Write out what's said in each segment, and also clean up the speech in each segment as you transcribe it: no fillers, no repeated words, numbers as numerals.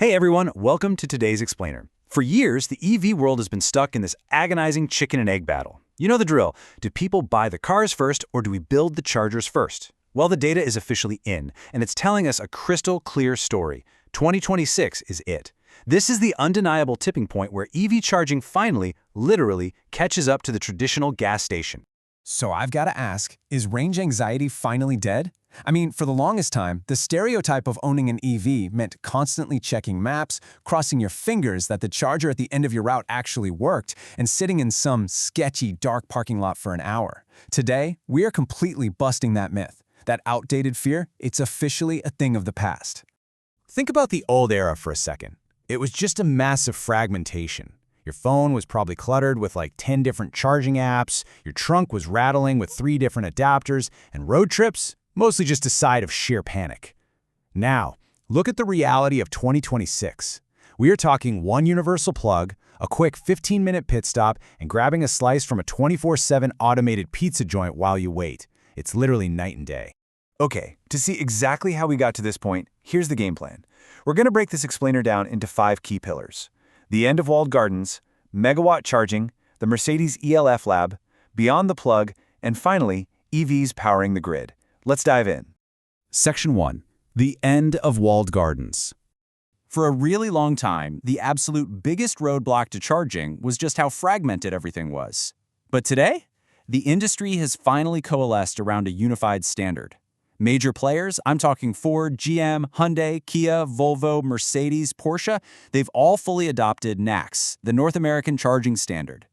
Hey everyone, welcome to today's Explainer. For years, the EV world has been stuck in this agonizing chicken and egg battle. You know the drill. Do people buy the cars first or do we build the chargers first? Well, the data is officially in, and it's telling us a crystal clear story. 2026 is it. This is the undeniable tipping point where EV charging finally, literally, catches up to the traditional gas station. So I've got to ask, is range anxiety finally dead? I mean, for the longest time, the stereotype of owning an EV meant constantly checking maps, crossing your fingers that the charger at the end of your route actually worked, and sitting in some sketchy, dark parking lot for an hour. Today, we are completely busting that myth. That outdated fear, it's officially a thing of the past. Think about the old era for a second. It was just a massive fragmentation. Your phone was probably cluttered with like 10 different charging apps, your trunk was rattling with 3 different adapters, and road trips, mostly just a side of sheer panic. Now, look at the reality of 2026. We are talking one universal plug, a quick 15-minute pit stop, and grabbing a slice from a 24/7 automated pizza joint while you wait. It's literally night and day. Okay, to see exactly how we got to this point, here's the game plan. We're going to break this explainer down into 5 key pillars. The end of walled gardens, megawatt charging, the Mercedes ELF lab, beyond the plug, and finally, EVs powering the grid. Let's dive in. Section 1. The end of walled gardens. For a really long time, the absolute biggest roadblock to charging was just how fragmented everything was. But today, the industry has finally coalesced around a unified standard. Major players, I'm talking Ford, GM, Hyundai, Kia, Volvo, Mercedes, Porsche, they've all fully adopted NACS, the North American Charging Standard.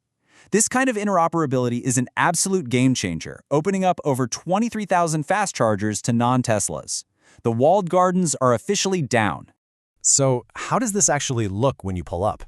This kind of interoperability is an absolute game changer, opening up over 23,000 fast chargers to non-Teslas. The walled gardens are officially down. So how does this actually look when you pull up?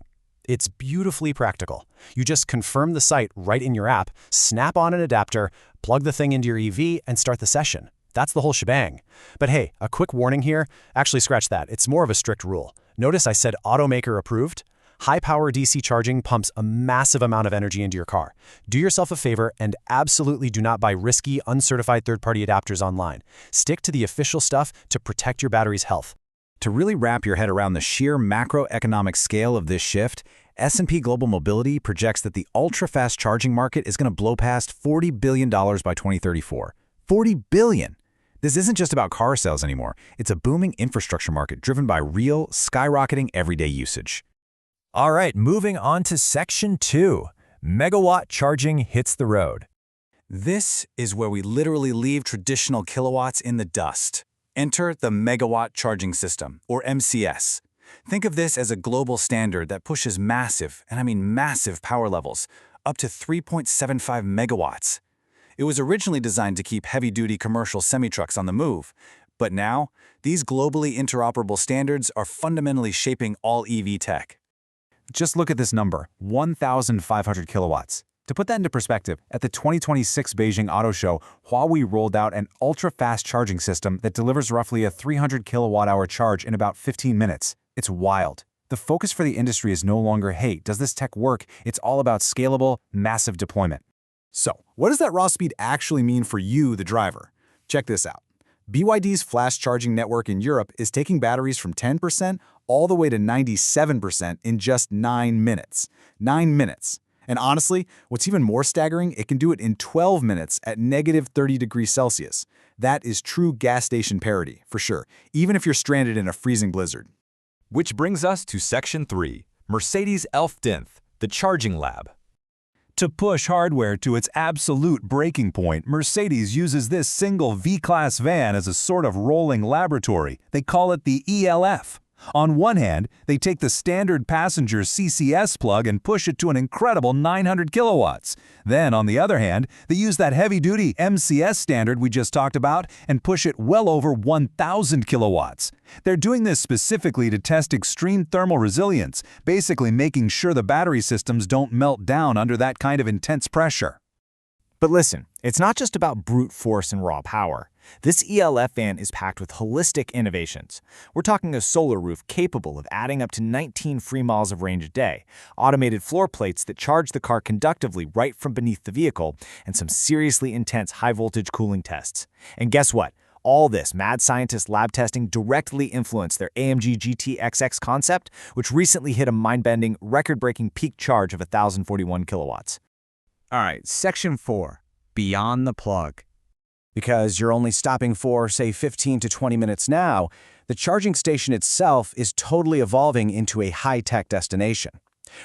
It's beautifully practical. You just confirm the site right in your app, snap on an adapter, plug the thing into your EV, and start the session. That's the whole shebang. But hey, a quick warning here. Actually, scratch that. It's more of a strict rule. Notice I said automaker approved. High-power DC charging pumps a massive amount of energy into your car. Do yourself a favor and absolutely do not buy risky, uncertified third-party adapters online. Stick to the official stuff to protect your battery's health. To really wrap your head around the sheer macroeconomic scale of this shift, S&P Global Mobility projects that the ultra-fast charging market is going to blow past $40 billion by 2034. $40 billion! This isn't just about car sales anymore. It's a booming infrastructure market driven by real, skyrocketing everyday usage. All right, moving on to Section 2. Megawatt charging hits the road. This is where we literally leave traditional kilowatts in the dust. Enter the Megawatt Charging System, or MCS. Think of this as a global standard that pushes massive, and I mean massive power levels, up to 3.75 megawatts. It was originally designed to keep heavy-duty commercial semi-trucks on the move, but now, these globally interoperable standards are fundamentally shaping all EV tech. Just look at this number, 1,500 kilowatts. To put that into perspective, at the 2026 Beijing Auto Show, Huawei rolled out an ultra-fast charging system that delivers roughly a 300 kilowatt-hour charge in about 15 minutes. It's wild. The focus for the industry is no longer, hey, does this tech work? It's all about scalable, massive deployment. So, what does that raw speed actually mean for you, the driver? Check this out. BYD's flash charging network in Europe is taking batteries from 10% all the way to 97% in just 9 minutes. 9 minutes. And honestly, what's even more staggering, it can do it in 12 minutes at negative 30 degrees Celsius. That is true gas station parity, for sure, even if you're stranded in a freezing blizzard. Which brings us to Section 3. Mercedes ELF-10, the charging lab. To push hardware to its absolute breaking point, Mercedes uses this single V-Class van as a sort of rolling laboratory. They call it the ELF. On one hand, they take the standard passenger CCS plug and push it to an incredible 900 kilowatts. Then, on the other hand, they use that heavy-duty MCS standard we just talked about and push it well over 1,000 kilowatts. They're doing this specifically to test extreme thermal resilience, basically making sure the battery systems don't melt down under that kind of intense pressure. But listen, it's not just about brute force and raw power. This ELF van is packed with holistic innovations. We're talking a solar roof capable of adding up to 19 free miles of range a day, automated floor plates that charge the car conductively right from beneath the vehicle, and some seriously intense high-voltage cooling tests. And guess what? All this mad scientist lab testing directly influenced their AMG GT concept, which recently hit a mind-bending, record-breaking peak charge of 1,041 kilowatts. All right, section 4, beyond the plug. Because you're only stopping for, say, 15 to 20 minutes now, the charging station itself is totally evolving into a high-tech destination.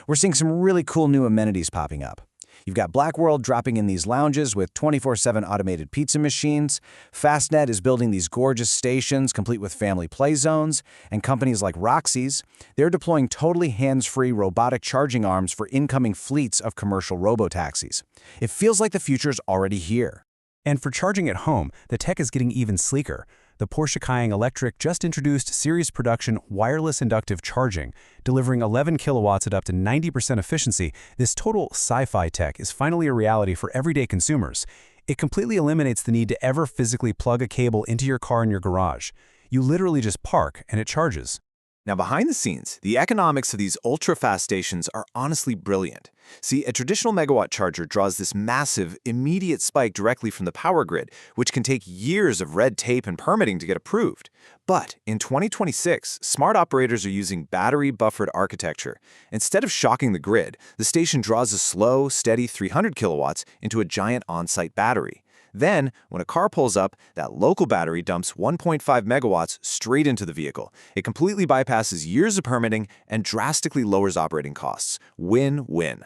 We're seeing some really cool new amenities popping up. You've got Blackworld dropping in these lounges with 24/7 automated pizza machines. Fastnet is building these gorgeous stations complete with family play zones. And companies like Roxy's, they're deploying totally hands-free robotic charging arms for incoming fleets of commercial robotaxis. It feels like the future's already here. And for charging at home, the tech is getting even sleeker. The Porsche Cayenne Electric just introduced series production wireless inductive charging, delivering 11 kilowatts at up to 90% efficiency. This total sci-fi tech is finally a reality for everyday consumers. It completely eliminates the need to ever physically plug a cable into your car in your garage. You literally just park and it charges. Now, behind the scenes, the economics of these ultra-fast stations are honestly brilliant. See, a traditional megawatt charger draws this massive, immediate spike directly from the power grid, which can take years of red tape and permitting to get approved. But in 2026, smart operators are using battery-buffered architecture. Instead of shocking the grid, the station draws a slow, steady 300 kilowatts into a giant on-site battery. Then, when a car pulls up, that local battery dumps 1.5 megawatts straight into the vehicle. It completely bypasses years of permitting and drastically lowers operating costs. Win-win.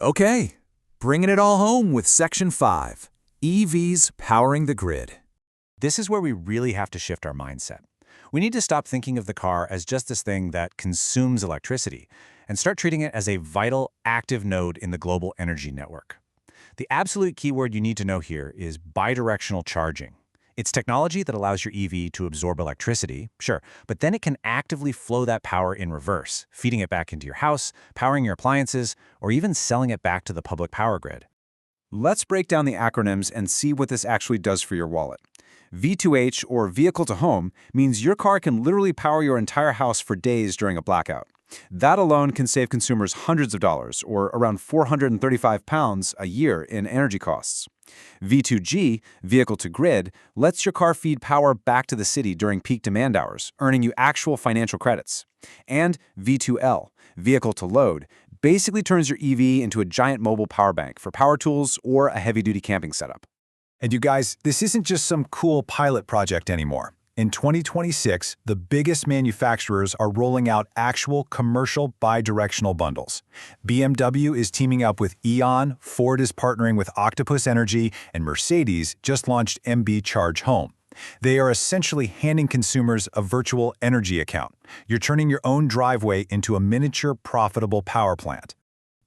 Okay, bringing it all home with Section 5, EVs powering the grid. This is where we really have to shift our mindset. We need to stop thinking of the car as just this thing that consumes electricity and start treating it as a vital, active node in the global energy network. The absolute keyword you need to know here is bidirectional charging. It's technology that allows your EV to absorb electricity, sure, but then it can actively flow that power in reverse, feeding it back into your house, powering your appliances, or even selling it back to the public power grid. Let's break down the acronyms and see what this actually does for your wallet. V2H, or Vehicle to Home, means your car can literally power your entire house for days during a blackout. That alone can save consumers hundreds of dollars, or around £435 a year in energy costs. V2G, Vehicle to Grid, lets your car feed power back to the city during peak demand hours, earning you actual financial credits. And V2L, Vehicle to Load, basically turns your EV into a giant mobile power bank for power tools or a heavy-duty camping setup. And you guys, this isn't just some cool pilot project anymore. In 2026, the biggest manufacturers are rolling out actual commercial bidirectional bundles. BMW is teaming up with Eon, Ford is partnering with Octopus Energy, and Mercedes just launched BeeCharge Home. They are essentially handing consumers a virtual energy account. You're turning your own driveway into a miniature profitable power plant.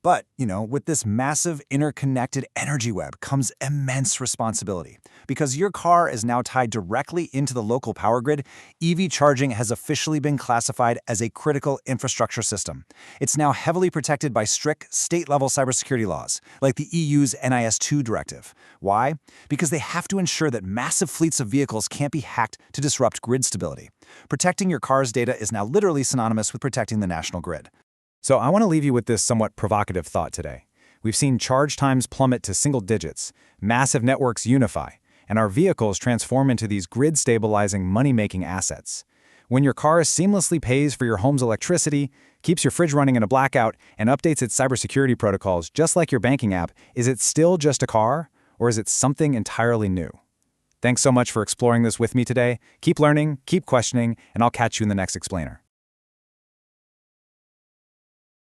But, with this massive interconnected energy web comes immense responsibility. Because your car is now tied directly into the local power grid, EV charging has officially been classified as a critical infrastructure system. It's now heavily protected by strict state-level cybersecurity laws, like the EU's NIS2 directive. Why? Because they have to ensure that massive fleets of vehicles can't be hacked to disrupt grid stability. Protecting your car's data is now literally synonymous with protecting the national grid. So I want to leave you with this somewhat provocative thought today. We've seen charge times plummet to single digits, massive networks unify, and our vehicles transform into these grid-stabilizing, money-making assets. When your car seamlessly pays for your home's electricity, keeps your fridge running in a blackout, and updates its cybersecurity protocols just like your banking app, is it still just a car, or is it something entirely new? Thanks so much for exploring this with me today. Keep learning, keep questioning, and I'll catch you in the next explainer.